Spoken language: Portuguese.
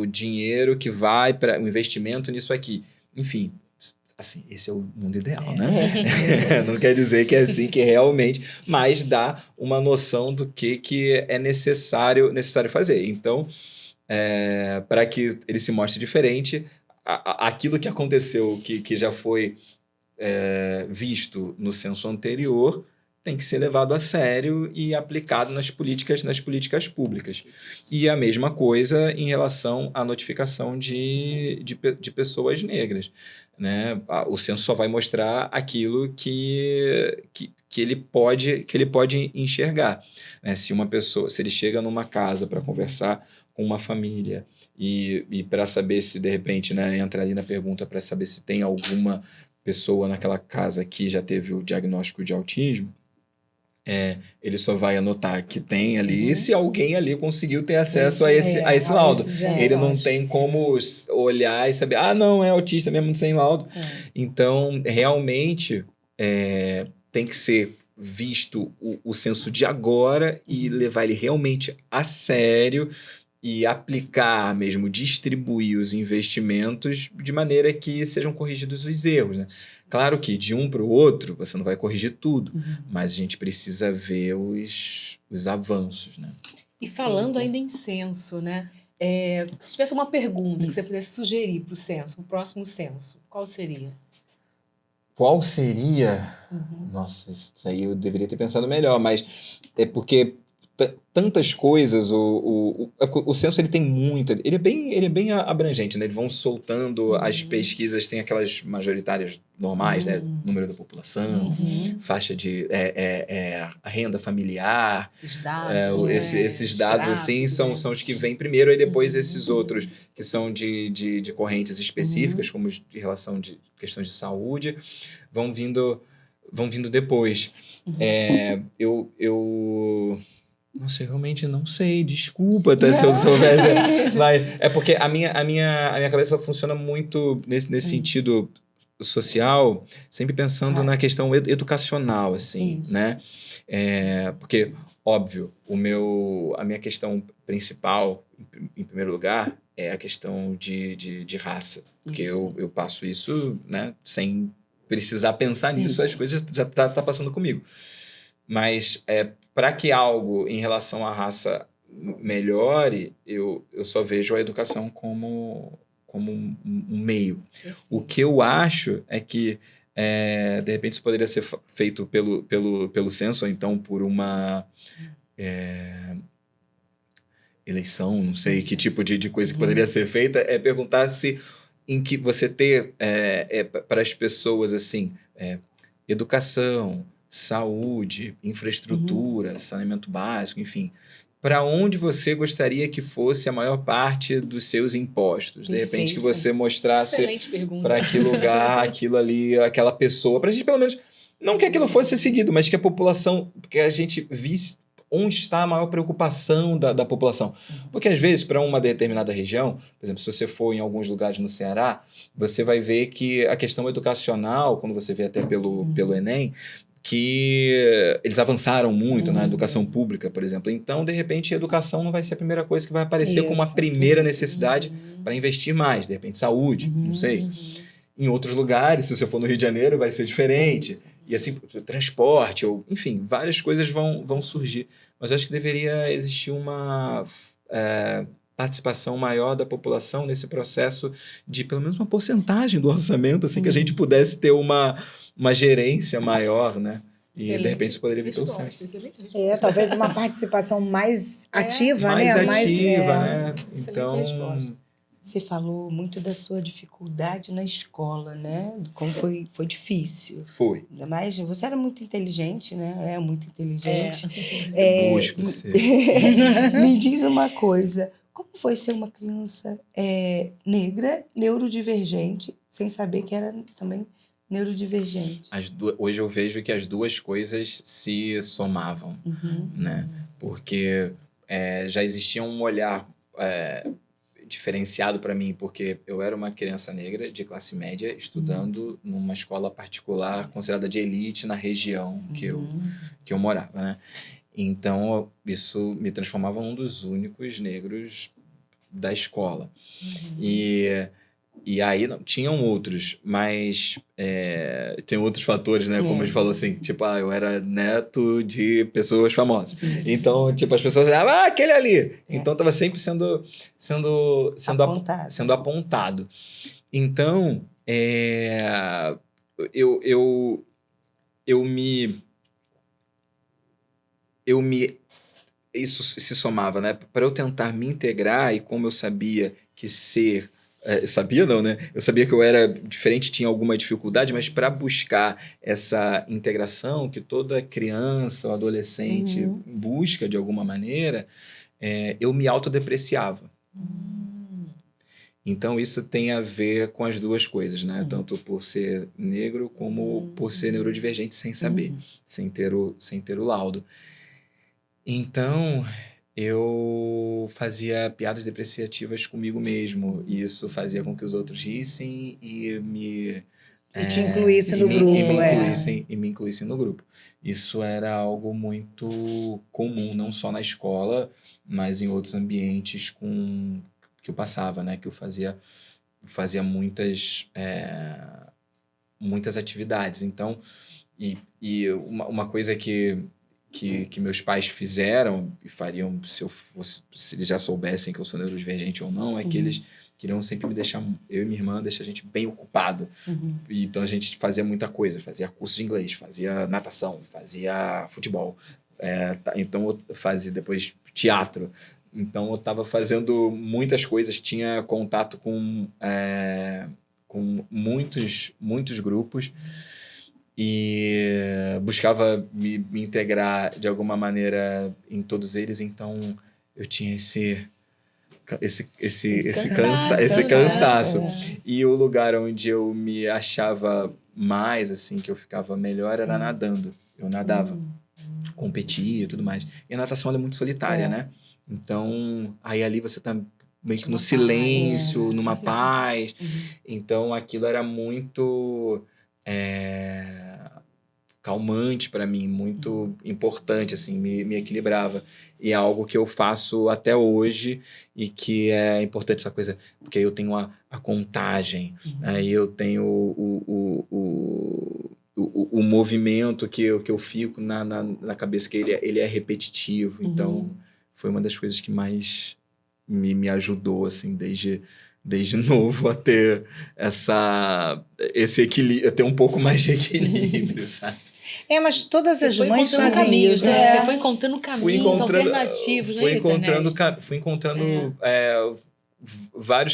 o dinheiro que vai para o investimento nisso aqui. Enfim, assim, esse é o mundo ideal, né? Não quer dizer que é assim que realmente, mas dá uma noção do que é necessário fazer. Então, para que ele se mostre diferente, aquilo que aconteceu, que já foi visto no censo anterior, tem que ser levado a sério e aplicado nas políticas públicas. E a mesma coisa em relação à notificação de pessoas negras, né? O censo só vai mostrar aquilo que ele pode enxergar, né? Se ele chega numa casa para conversar com uma família e para saber se, de repente, né, entra ali na pergunta para saber se tem alguma pessoa naquela casa que já teve o diagnóstico de autismo, ele só vai anotar que tem ali se alguém ali conseguiu ter acesso a esse laudo. Ele não tem como olhar e saber, não, é autista mesmo sem laudo. Então, realmente, tem que ser visto o censo de agora e levar ele realmente a sério e aplicar mesmo, distribuir os investimentos de maneira que sejam corrigidos os erros, né? Claro que de um para o outro você não vai corrigir tudo, mas a gente precisa ver os avanços, né? E falando ainda em censo, né? Se tivesse uma pergunta que você pudesse sugerir para o censo, para o próximo censo, qual seria? Qual seria? Nossa, isso aí eu deveria ter pensado melhor, mas é porque tantas coisas, o censo ele tem muito, ele é bem abrangente, né? Eles vão soltando as pesquisas, tem aquelas majoritárias normais, né? Número da população, faixa de a renda familiar, os dados, esses dados assim são os que vêm primeiro, e depois esses outros que são de correntes específicas, como de relação de questões de saúde, vão vindo depois. Nossa, eu realmente não sei, desculpa se eu soubesse. Mas é porque a minha cabeça funciona muito nesse sentido social, sempre pensando na questão educacional, assim, né? Porque, óbvio, a minha questão principal, em primeiro lugar, é a questão de raça. Porque eu passo isso, né, sem precisar pensar nisso, as coisas já tá passando comigo. Mas para que algo em relação à raça melhore, eu só vejo a educação como um meio. O que eu acho é que, de repente, isso poderia ser feito pelo censo, ou então por uma eleição, não sei que tipo de coisa que poderia ser feita, é perguntar se em que você ter para as pessoas assim, educação, saúde, infraestrutura, saneamento básico, enfim, para onde você gostaria que fosse a maior parte dos seus impostos? De repente que você mostrasse para que lugar, aquilo ali, aquela pessoa, para a gente pelo menos, não que aquilo fosse seguido, mas que a população, que a gente visse onde está a maior preocupação da população. Porque, às vezes, para uma determinada região, por exemplo, se você for em alguns lugares no Ceará, você vai ver que a questão educacional, quando você vê até pelo Enem, que eles avançaram muito na educação pública, por exemplo. Então, de repente, a educação não vai ser a primeira coisa que vai aparecer como a primeira necessidade para investir mais. De repente, saúde, não sei. Em outros lugares, se você for no Rio de Janeiro, vai ser diferente. E assim, transporte, ou enfim, várias coisas vão surgir. Mas acho que deveria existir uma participação maior da população nesse processo de pelo menos uma porcentagem do orçamento, assim, que a gente pudesse ter uma gerência maior, né? E de repente isso poderia vir pelo censo. Talvez uma participação mais ativa, mais né? Ativa, né? Excelente resposta. Você falou muito da sua dificuldade na escola, né? Como foi difícil. Foi. Ainda mais, você era muito inteligente, né? É muito inteligente. Busco ser. Me diz uma coisa, como foi ser uma criança negra, neurodivergente, sem saber que era também neurodivergente? Hoje eu vejo que as duas coisas se somavam, né? Porque já existia um olhar diferenciado para mim, porque eu era uma criança negra de classe média estudando numa escola particular considerada de elite na região que eu morava, né? Então, isso me transformava num dos únicos negros da escola. Uhum. E aí, não, tinham outros, mas tem outros fatores, né? Como a gente falou assim, tipo, eu era neto de pessoas famosas. Então, tipo, as pessoas falavam, aquele ali! Então, tava sempre sendo apontado. Então, isso se somava, né? Para eu tentar me integrar, e como eu sabia que eu sabia não, né? Eu sabia que eu era diferente, tinha alguma dificuldade, mas para buscar essa integração que toda criança ou adolescente busca de alguma maneira, eu me autodepreciava. Então, isso tem a ver com as duas coisas, né? Tanto por ser negro como por ser neurodivergente sem saber, sem ter o laudo. Então, eu fazia piadas depreciativas comigo mesmo. E isso fazia com que os outros rissem e me... E te incluísse no grupo. E me incluíssem no grupo. Isso era algo muito comum, não só na escola, mas em outros ambientes que eu passava, né? Que eu fazia muitas atividades. Então, e uma coisa que meus pais fizeram e fariam se eles já soubessem que eu sou neurodivergente ou não, é que eles queriam sempre me deixar, eu e minha irmã, deixar a gente bem ocupado. E, então a gente fazia muita coisa, fazia curso de inglês, fazia natação, fazia futebol. Então eu fazia depois teatro. Então eu estava fazendo muitas coisas, tinha contato com muitos grupos. E buscava me integrar de alguma maneira em todos eles, então eu tinha esse cansaço. E o lugar onde eu me achava mais, assim, que eu ficava melhor, era nadando. Eu nadava, competia e tudo mais. E a natação ela é muito solitária, né? Então, aí ali você tá meio que no silêncio, numa paz. Então, aquilo era muito... calmante para mim, muito importante, assim, me equilibrava. E é algo que eu faço até hoje e que é importante essa coisa, porque aí eu tenho a contagem, aí eu tenho o movimento que eu fico na cabeça, que ele é repetitivo. Então, foi uma das coisas que mais me ajudou, assim, desde novo a ter esse equilíbrio, a ter um pouco mais de equilíbrio, sabe? Mas todas as mães fazem caminhos, isso. né? Você foi encontrando caminhos alternativos, fui encontrando vários